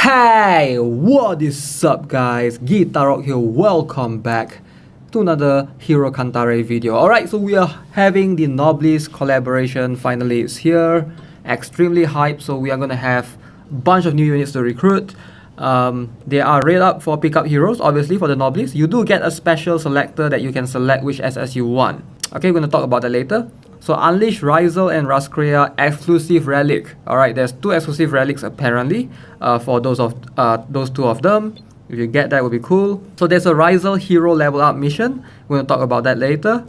Hey, what is up guys? GuitarRock here, welcome back to another Hero Cantare video. Alright, so we are having the Noblesse collaboration, finally it's here. Extremely hyped, so we are gonna have a bunch of new units to recruit. They are rated up for pickup heroes, obviously for the Noblesse. You do get a special selector that you can select which SS you want. Okay, we're gonna talk about that later. So Unleash, Rizel and Raskrea exclusive relic. Alright, there's two exclusive relics apparently for those two of them. If you get that, would be cool. So there's a Rizel hero level up mission. We're gonna talk about that later.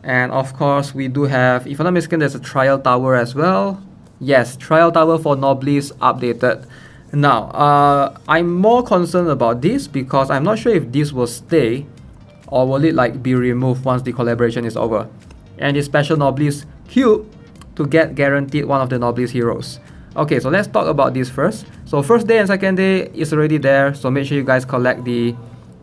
And of course we do have, if I'm not mistaken, there's a trial tower as well. Yes, trial tower for Noblesse updated. Now I'm more concerned about this because I'm not sure if this will stay or will it like be removed once the collaboration is over. And the special Noblesse cube to get guaranteed one of the Noblesse heroes. Okay, so let's talk about this first. So first day and second day is already there, so make sure you guys collect the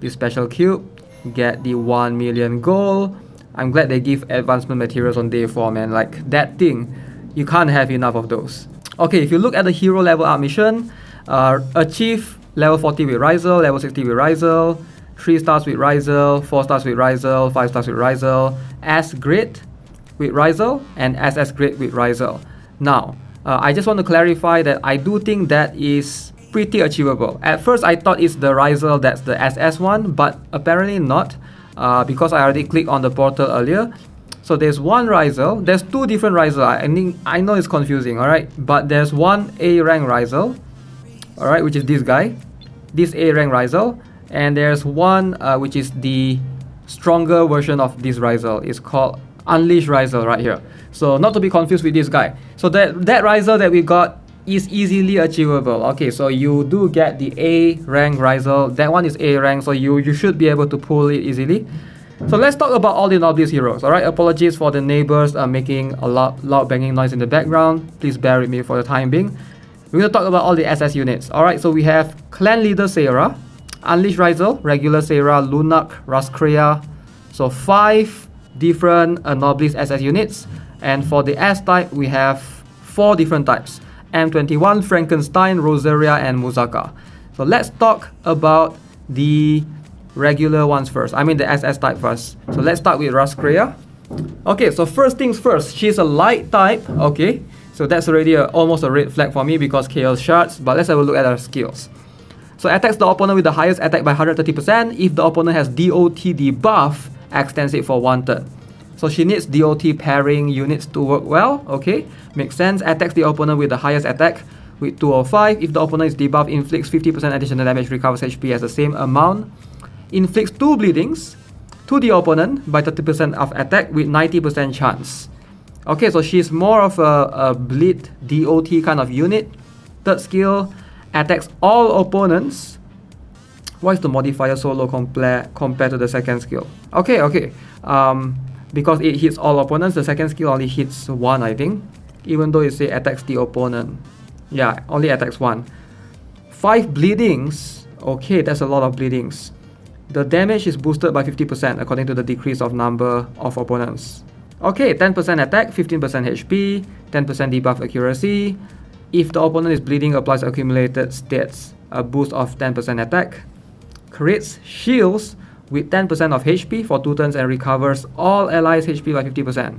special cube, get the 1 million gold. I'm glad they give advancement materials on day 4, man. Like that thing, you can't have enough of those. Okay, if you look at the hero level up mission, achieve level 40 with Rizel, level 60 with Rizel, 3 stars with Rizel, 4 stars with Rizel, 5 stars with Rizel, S grid with Rizel, and SS grid with Rizel. Now, I just want to clarify that I do think that is pretty achievable. At first, I thought it's the Rizel that's the SS one, but apparently not, because I already clicked on the portal earlier. So there's one Rizel, there's two different Rizel. I know it's confusing, alright? But there's one A rank Rizel, alright, which is this guy, this A rank Rizel, and there's one which is the stronger version of this Rizel. It's called Unleash Rizel right here. So not to be confused with this guy. So that Rizel that we got is easily achievable. Okay, so you do get the A rank Rizel. That one is A rank, so you should be able to pull it easily. So let's talk about all the Noblesse heroes. Alright, apologies for the neighbors making a loud banging noise in the background. Please bear with me for the time being. We're going to talk about all the SS units. Alright, so we have Clan Leader Sera, Unleash Rizel, Regular Sera, Lunark, Raskrea. So 5 different Noblesse SS units. And for the S type, we have 4 different types. M21, Frankenstein, Rosaria, and Musaka. So let's talk about the regular ones first. I mean the SS type first. So let's start with Raskrea. Okay, so first things first, she's a light type. Okay, so that's already almost a red flag for me because Chaos Shards. But let's have a look at her skills. So attacks the opponent with the highest attack by 130%. If the opponent has DOT debuff, extends it for 1 turn. So she needs DOT pairing units to work well. Okay, makes sense. Attacks the opponent with the highest attack with 205. If the opponent is debuffed, inflicts 50% additional damage, recovers HP as the same amount. Inflicts 2 bleedings to the opponent by 30% of attack with 90% chance. Okay, so she's more of a bleed DOT kind of unit. Third skill, attacks all opponents. Why is the modifier so low compared to the second skill? Okay. Because it hits all opponents, the second skill only hits 1, I think. Even though it say attacks the opponent. Yeah, only attacks 1. 5 bleedings. Okay, that's a lot of bleedings. The damage is boosted by 50% according to the decrease of number of opponents. Okay, 10% attack, 15% HP, 10% debuff accuracy. If the opponent is bleeding, applies accumulated stats, a boost of 10% attack. Creates shields with 10% of HP for 2 turns and recovers all allies' HP by 50%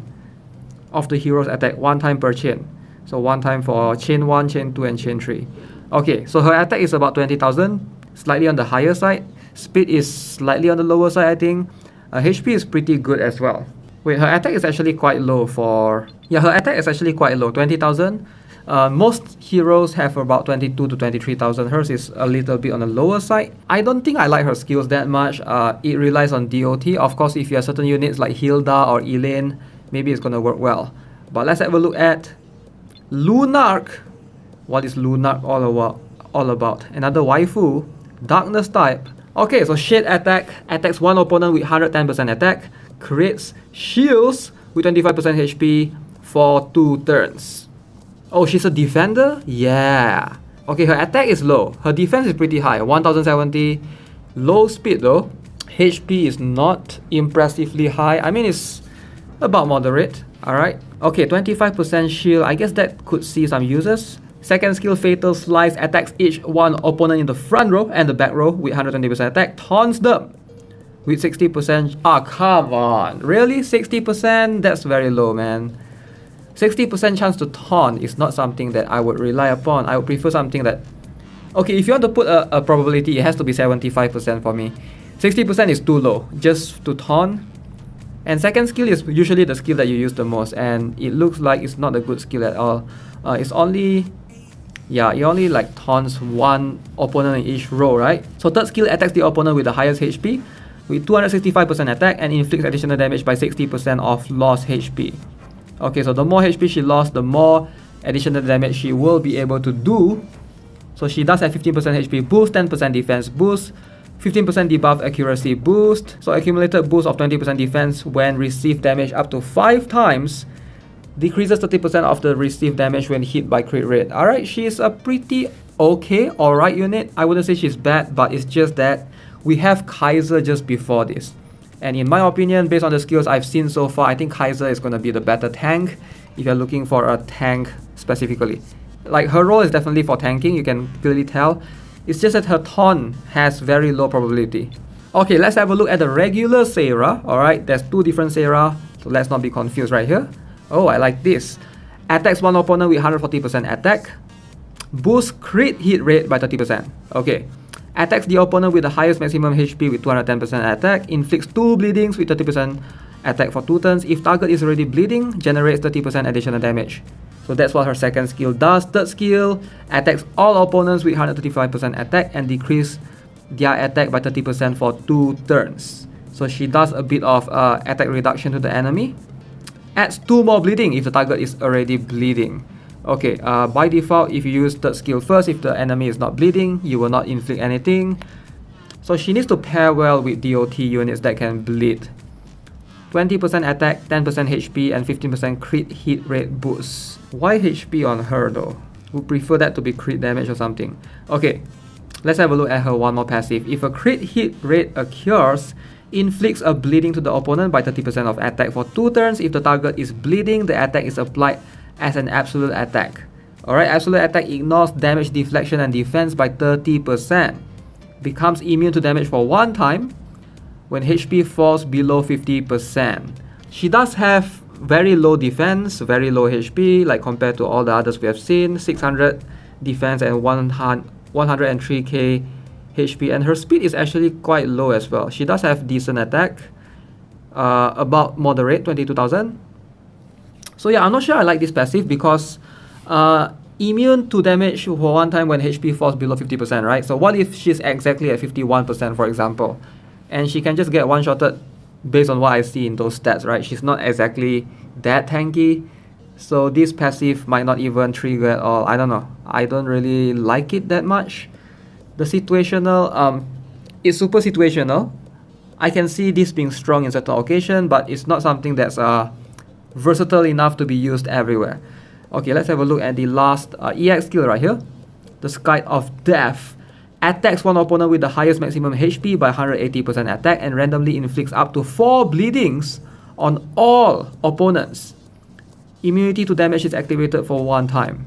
of the hero's attack 1 time per chain. So 1 time for chain 1, chain 2 and chain 3. Okay, so her attack is about 20,000, slightly on the higher side. Speed is slightly on the lower side, I think. HP is pretty good as well. Wait, her attack is actually quite low for... Yeah, her attack is actually quite low, 20,000. Most heroes have about 22 to 23,000. Hers is a little bit on the lower side. I don't think I like her skills that much. It relies on DOT. Of course, if you have certain units like Hilda or Elaine, maybe it's gonna work well. But let's have a look at Lunark. What is Lunark all about? Another waifu, darkness type. Okay, so shade attack, attacks one opponent with 110% attack, creates shields with 25% HP for 2 turns. Oh, she's a defender? Yeah. Okay, her attack is low. Her defense is pretty high, 1070. Low speed though. HP is not impressively high. I mean, it's about moderate. Alright. Okay, 25% shield. I guess that could see some uses. Second skill, Fatal Slice, attacks each one opponent in the front row and the back row with 120% attack, taunts them with 60%. Ah, come on. Really? 60%? That's very low, man. 60% chance to taunt is not something that I would rely upon. I would prefer something that... Okay, if you want to put a probability, it has to be 75% for me. 60% is too low, just to taunt. And second skill is usually the skill that you use the most, and it looks like it's not a good skill at all. It's only... Yeah, it only like taunts one opponent in each row, right? So third skill attacks the opponent with the highest HP with 265% attack and inflicts additional damage by 60% of lost HP. Okay, so the more HP she lost, the more additional damage she will be able to do. So she does have 15% HP boost, 10% defense boost, 15% debuff accuracy boost. So accumulated boost of 20% defense when received damage up to 5 times. Decreases 30% of the received damage when hit by crit rate. Alright, she's a pretty okay, alright unit. I wouldn't say she's bad, but it's just that we have Kaiser just before this. And in my opinion, based on the skills I've seen so far, I think Kaiser is going to be the better tank if you're looking for a tank specifically. Like, her role is definitely for tanking, you can clearly tell. It's just that her taunt has very low probability. Okay, let's have a look at the regular Sera. Alright, there's two different Sera, so let's not be confused right here. Oh, I like this. Attacks one opponent with 140% attack. Boosts crit hit rate by 30%. Okay. Attacks the opponent with the highest maximum HP with 210% attack. Inflicts 2 bleedings with 30% attack for 2 turns. If target is already bleeding, generates 30% additional damage. So that's what her second skill does. Third skill, attacks all opponents with 135% attack and decrease their attack by 30% for 2 turns. So she does a bit of attack reduction to the enemy. Adds 2 more bleeding if the target is already bleeding. Okay, by default, if you use third skill first, if the enemy is not bleeding, you will not inflict anything. So she needs to pair well with DOT units that can bleed. 20% attack, 10% HP, and 15% crit hit rate boost. Why HP on her though? Would prefer that to be crit damage or something. Okay, let's have a look at her one more passive. If a crit hit rate occurs, inflicts a bleeding to the opponent by 30% of attack for 2 turns. If the target is bleeding, the attack is applied as an absolute attack. Alright, absolute attack ignores damage deflection and defense by 30%. Becomes immune to damage for 1 time when HP falls below 50%. She does have very low defense, very low HP, like compared to all the others we have seen. 600 defense and 103k HP, and her speed is actually quite low as well. She does have decent attack, about moderate, 22,000. So yeah, I'm not sure I like this passive because immune to damage for 1 time when HP falls below 50%, right? So what if she's exactly at 51%, for example, and she can just get one-shotted based on what I see in those stats, right? She's not exactly that tanky, so this passive might not even trigger at all. I don't know. I don't really like it that much. The situational, it's super situational. I can see this being strong in certain occasion, but it's not something that's versatile enough to be used everywhere. Okay, let's have a look at the last EX skill right here. The Sky of Death. Attacks one opponent with the highest maximum HP by 180% attack and randomly inflicts up to 4 bleedings on all opponents. Immunity to damage is activated for 1 time.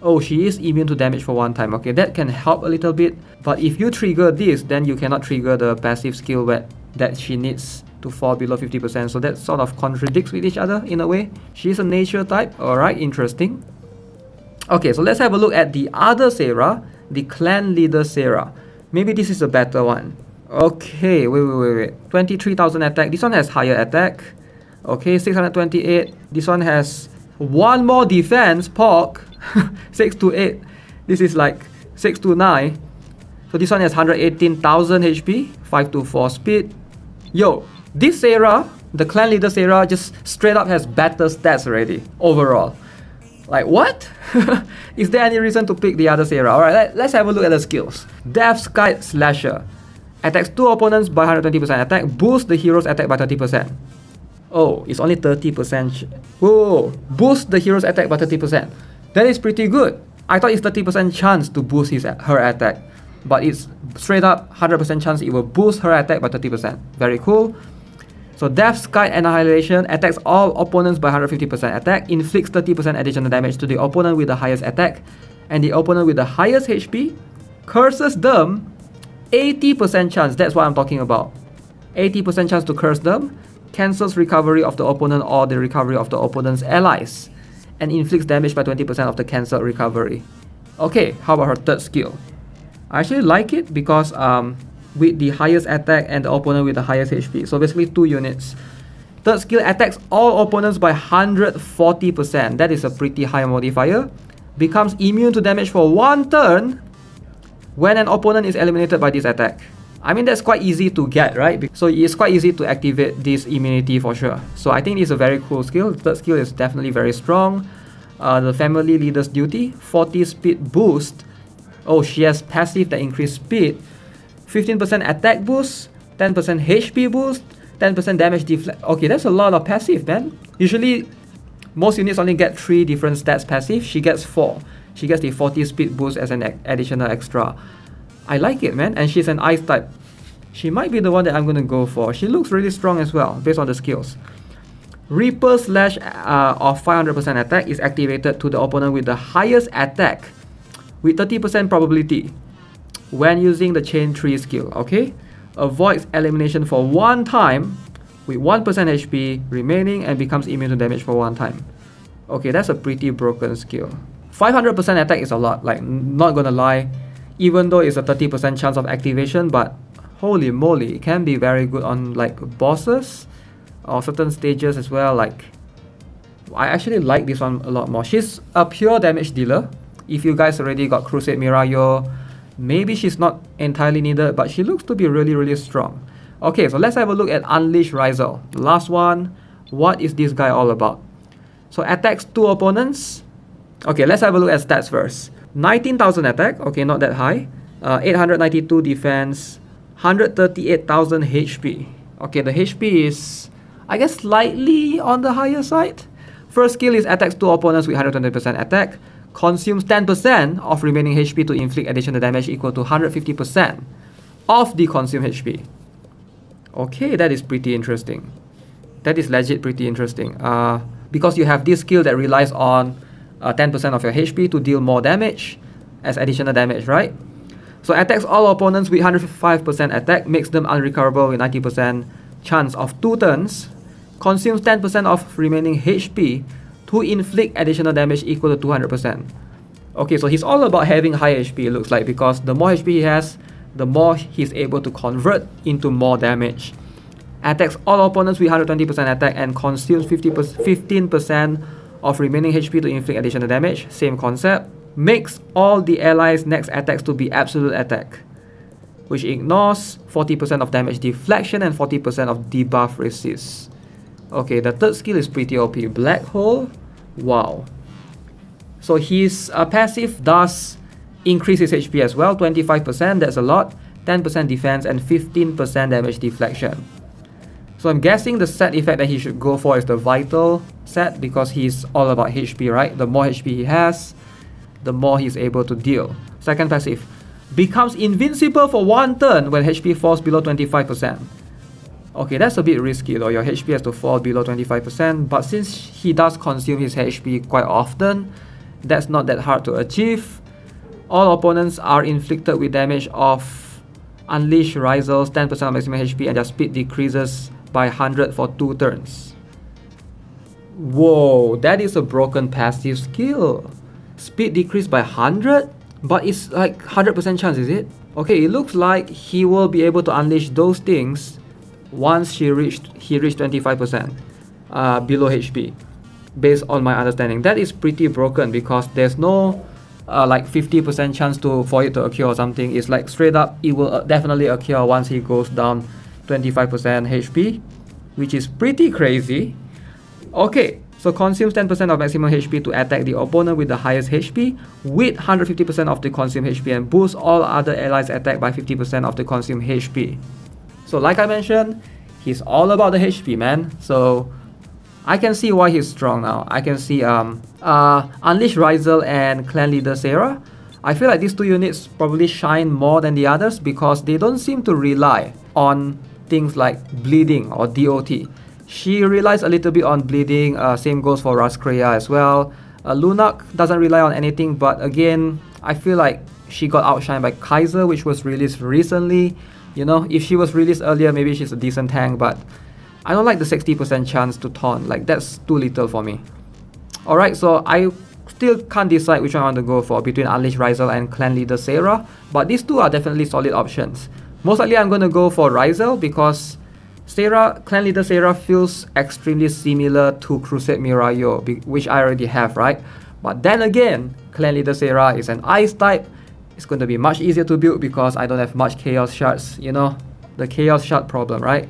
Oh, she is immune to damage for 1 time. Okay, that can help a little bit. But if you trigger this, then you cannot trigger the passive skill that she needs to fall below 50%. So that sort of contradicts with each other in a way. She's a nature type. Alright, interesting. Okay, so let's have a look at the other Sera, the clan leader Sera. Maybe this is a better one. Okay, wait. 23,000 attack. This one has higher attack. Okay, 628. This one has 1 more defense, pork. 6 to 8. This is like 6 to 9. So this one has 118,000 HP, 5 to 4 speed. Yo, this Sera, the clan leader Sera, just straight up has better stats already, overall. Like, what? Is there any reason to pick the other Sera? Alright, let's have a look at the skills. Death Sky Slasher. Attacks 2 opponents by 120% attack. Boosts the hero's attack by 30%. Oh, it's only 30%. Whoa, boost the hero's attack by 30%. That is pretty good. I thought it's 30% chance to boost her attack, but it's straight up 100% chance it will boost her attack by 30%. Very cool. So Death Sky Annihilation attacks all opponents by 150% attack, inflicts 30% additional damage to the opponent with the highest attack, and the opponent with the highest HP curses them, 80% chance, that's what I'm talking about. 80% chance to curse them, cancels recovery of the opponent or the recovery of the opponent's allies, and inflicts damage by 20% of the cancelled recovery. Okay, how about her third skill? I actually like it because with the highest attack and the opponent with the highest HP. So basically 2 units. Third skill attacks all opponents by 140%. That is a pretty high modifier. Becomes immune to damage for 1 turn when an opponent is eliminated by this attack. I mean, that's quite easy to get, right? So it's quite easy to activate this immunity for sure. So I think it's a very cool skill. Third skill is definitely very strong. The family leader's duty, 40 speed boost. Oh, she has passive that increase speed. 15% attack boost, 10% HP boost, 10% damage deflect. Okay, that's a lot of passive, man. Usually, most units only get 3 different stats passive. She gets 4. She gets the 40 speed boost as an additional extra. I like it, man. And she's an ice type. She might be the one that I'm gonna go for. She looks really strong as well, based on the skills. Reaper slash of 500% attack is activated to the opponent with the highest attack with 30% probability when using the chain 3 skill, okay? Avoids elimination for 1 time with 1% HP remaining and becomes immune to damage for 1 time. Okay, that's a pretty broken skill. 500% attack is a lot, like, not gonna lie. Even though it's a 30% chance of activation, but holy moly, it can be very good on like bosses or certain stages as well. Like, I actually like this one a lot more. She's a pure damage dealer. If you guys already got Crusade Mirayo, maybe she's not entirely needed, but she looks to be really, really strong. Okay, so let's have a look at Unleash Rizel. The last one. What is this guy all about? So attacks 2 opponents. Okay, let's have a look at stats first. 19,000 attack, okay, not that high. 892 defense, 138,000 HP. Okay, the HP is, I guess, slightly on the higher side. First skill is attacks 2 opponents with 120% attack. Consumes 10% of remaining HP to inflict additional damage equal to 150% of the consumed HP. Okay, that is pretty interesting. That is legit pretty interesting. Because you have this skill that relies on 10% of your HP to deal more damage as additional damage, right? So attacks all opponents with 105% attack, makes them unrecoverable with 90% chance of 2 turns, consumes 10% of remaining HP to inflict additional damage equal to 200%. Okay, so he's all about having high HP, it looks like, because the more HP he has, the more he's able to convert into more damage. Attacks all opponents with 120% attack and consumes 15% of remaining HP to inflict additional damage. Same concept. Makes all the allies' next attacks to be absolute attack, which ignores 40% of damage deflection and 40% of debuff resist. Okay, the third skill is pretty OP. Black Hole. Wow. So his passive does increase his HP as well. 25%, that's a lot. 10% defense and 15% damage deflection. So I'm guessing the set effect that he should go for is the Vital set, because he's all about HP, right? The more HP he has, the more he's able to deal. Second passive. Becomes invincible for 1 turn when HP falls below 25%. Okay, that's a bit risky though. Your HP has to fall below 25%, but since he does consume his HP quite often, that's not that hard to achieve. All opponents are inflicted with damage of Unleash Rizel's 10% of maximum HP and their speed decreases by 100 for 2 turns. Whoa, that is a broken passive skill. Speed decreased by 100? But it's like 100% chance, is it? Okay, it looks like he will be able to unleash those things once he reached 25% below HP, based on my understanding. That is pretty broken because there's no like 50% chance for it to occur or something. It's like straight up, it will definitely occur once he goes down 25% HP, which is pretty crazy. Okay, so consumes 10% of maximum HP to attack the opponent with the highest HP with 150% of the consumed HP and boosts all other allies' attack by 50% of the consumed HP. So like I mentioned, he's all about the HP, man. So I can see why he's strong now. I can see Unleash Rizel and Clan Leader Sera. I feel like these 2 units probably shine more than the others because they don't seem to rely on things like bleeding or DOT. She relies a little bit on bleeding, same goes for Raskrea as well. Lunak doesn't rely on anything, but again, I feel like she got outshined by Kaiser, which was released recently. You know, if she was released earlier, maybe she's a decent tank, but I don't like the 60% chance to taunt. Like, that's too little for me. Alright, so I still can't decide which one I want to go for between Unleashed Rizel and Clan Leader Sera, but these two are definitely solid options. Most likely I'm going to go for Rizel because Clan Leader Sera feels extremely similar to Crusade Mirayo, which I already have, right? But then again, Clan Leader Sera is an Ice type. It's going to be much easier to build because I don't have much Chaos Shards, you know, the Chaos Shard problem, right?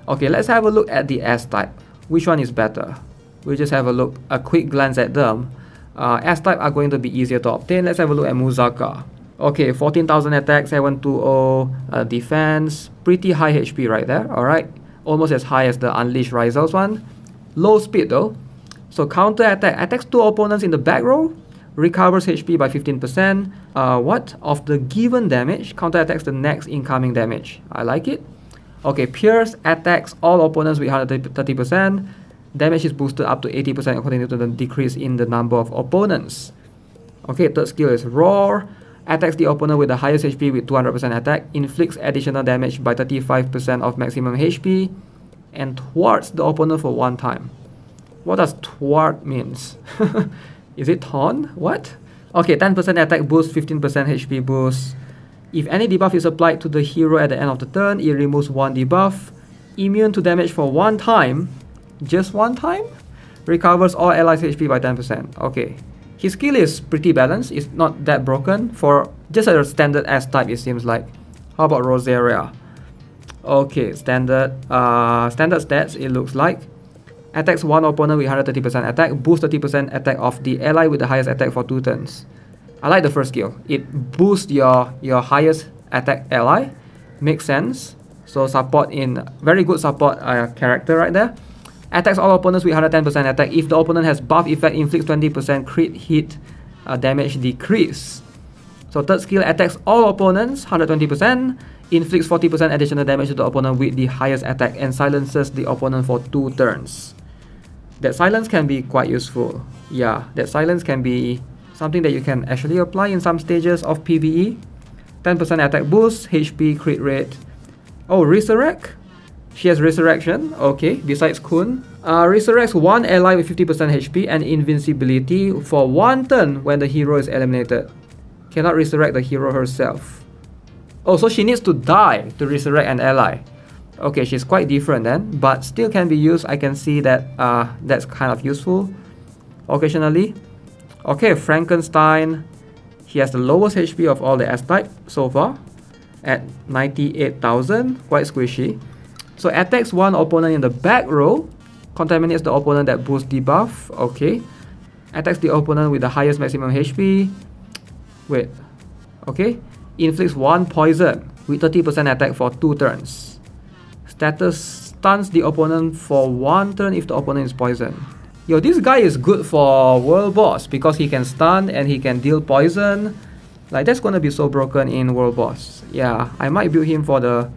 Okay, let's have a look at the S type. Which one is better? We'll just have a quick glance at them. S type are going to be easier to obtain. Let's have a look at Muzaka. Okay, 14,000 attack, 720 defense, pretty high HP right there, alright. Almost as high as the Unleashed Rizel's one. Low speed though. So counter attack, attacks 2 opponents in the back row, recovers HP by 15%. Of the given damage, counter attacks the next incoming damage. I like it. Okay, Pierce attacks all opponents with 130%. Damage is boosted up to 80% according to the decrease in the number of opponents. Okay, third skill is Roar. Attacks the opponent with the highest HP with 200% attack, inflicts additional damage by 35% of maximum HP, and thwarts the opponent for 1 time. What does thwart means? Is it taunt? What? Okay, 10% attack boost, 15% HP boost. If any debuff is applied to the hero at the end of the turn, it removes 1 debuff. Immune to damage for 1 time. Just 1 time? Recovers all allies' HP by 10%. Okay. His skill is pretty balanced, it's not that broken for just a standard S type it seems like. How about Rosaria? Okay, standard stats it looks like. Attacks 1 opponent with 130% attack, boost 30% attack of the ally with the highest attack for 2 turns. I like the first skill. It boosts your highest attack ally. Makes sense. So support in very good support character right there. Attacks all opponents with 110% attack. If the opponent has buff effect, inflicts 20% crit hit damage decrease. So third skill attacks all opponents 120%, inflicts 40% additional damage to the opponent with the highest attack and silences the opponent for 2 turns. That silence can be quite useful. Yeah, that silence can be something that you can actually apply in some stages of PvE. 10% attack boost, HP, crit rate. Oh, Resurrect? She has Resurrection, okay, besides Kun. Resurrects 1 ally with 50% HP and invincibility for 1 turn when the hero is eliminated. Cannot resurrect the hero herself. Oh, so she needs to die to resurrect an ally. Okay, she's quite different then, but still can be used. I can see that that's kind of useful occasionally. Okay, Frankenstein. He has the lowest HP of all the S-type so far at 98,000, quite squishy. So attacks 1 opponent in the back row, contaminates the opponent that boosts debuff, okay. Attacks the opponent with the highest maximum HP. Wait, okay. Inflicts 1 poison with 30% attack for 2 turns. Status stuns the opponent for 1 turn if the opponent is poisoned. Yo, this guy is good for World Boss because he can stun and he can deal poison. Like, that's gonna be so broken in World Boss. Yeah, I might build him for the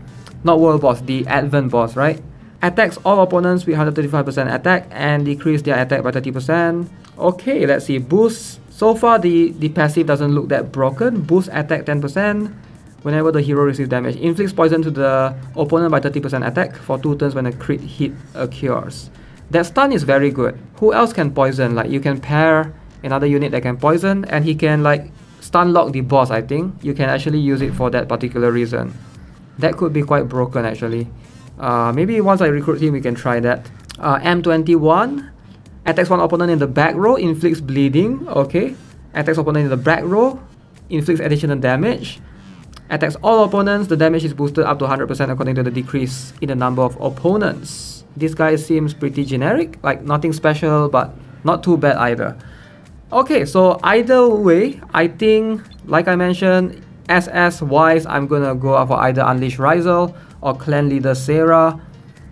not World Boss, the Advent Boss, right? Attacks all opponents with 135% attack and decrease their attack by 30%. Okay, let's see. Boost. So far, the passive doesn't look that broken. Boost attack 10% whenever the hero receives damage. Inflicts poison to the opponent by 30% attack for 2 turns when a crit hit occurs. That stun is very good. Who else can poison? Like, you can pair another unit that can poison and he can like stun lock the boss, I think. You can actually use it for that particular reason. That could be quite broken actually. Maybe once I recruit him we can try that. M21 attacks 1 opponent in the back row, inflicts bleeding, okay. Attacks opponent in the back row, inflicts additional damage. Attacks all opponents, the damage is boosted up to 100% according to the decrease in the number of opponents. This guy seems pretty generic, like nothing special but not too bad either. Okay, so either way, I think, like I mentioned, SS wise, I'm gonna go for either Unleashed Rizel or Clan Leader Sera.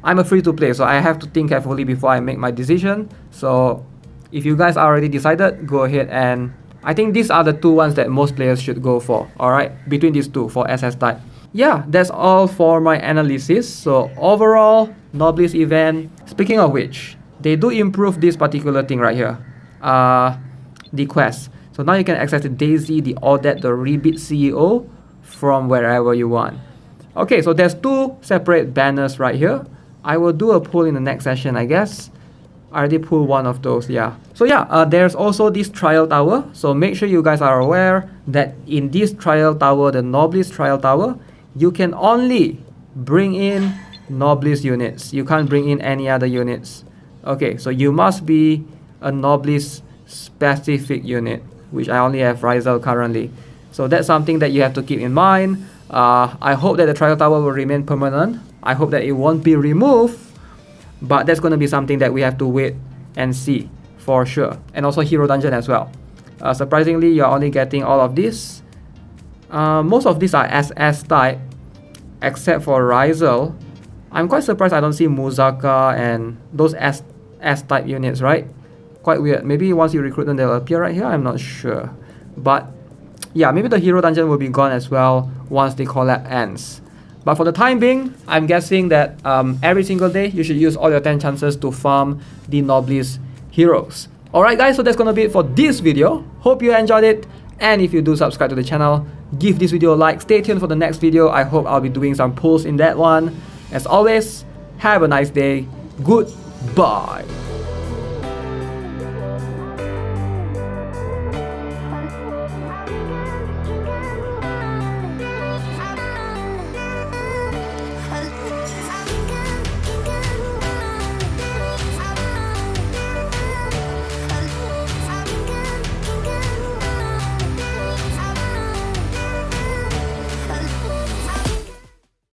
I'm a free to play, so I have to think carefully before I make my decision. So if you guys are already decided, go ahead, and I think these are the 2 ones that most players should go for, alright, between these 2 for SS type. Yeah, that's all for my analysis. So overall, Noblesse event. Speaking of which, they do improve this particular thing right here. the quest. So now you can access the Daisy, the Audit, the Rebit CEO from wherever you want. Okay, so there's 2 separate banners right here. I will do a pull in the next session, I guess. I already pulled one of those, yeah. So yeah, there's also this trial tower. So make sure you guys are aware that in this trial tower, the Noblesse trial tower, you can only bring in Noblesse units. You can't bring in any other units. Okay, so you must be a Noblesse specific unit, which I only have Rizal currently. So that's something that you have to keep in mind. I hope that the trial tower will remain permanent. I hope that it won't be removed. But that's going to be something that we have to wait and see for sure. And also Hero Dungeon as well. Surprisingly, you're only getting all of this. Most of these are SS type, except for Rizal. I'm quite surprised I don't see Muzaka and those S type units, right? Quite weird. Maybe once you recruit them, they'll appear right here. I'm not sure. But yeah, maybe the Hero Dungeon will be gone as well once the collab ends. But for the time being, I'm guessing that every single day you should use all your 10 chances to farm the Noblesse heroes. Alright guys, so that's gonna be it for this video. Hope you enjoyed it. And if you do subscribe to the channel, give this video a like. Stay tuned for the next video. I hope I'll be doing some pulls in that one. As always, have a nice day. Goodbye.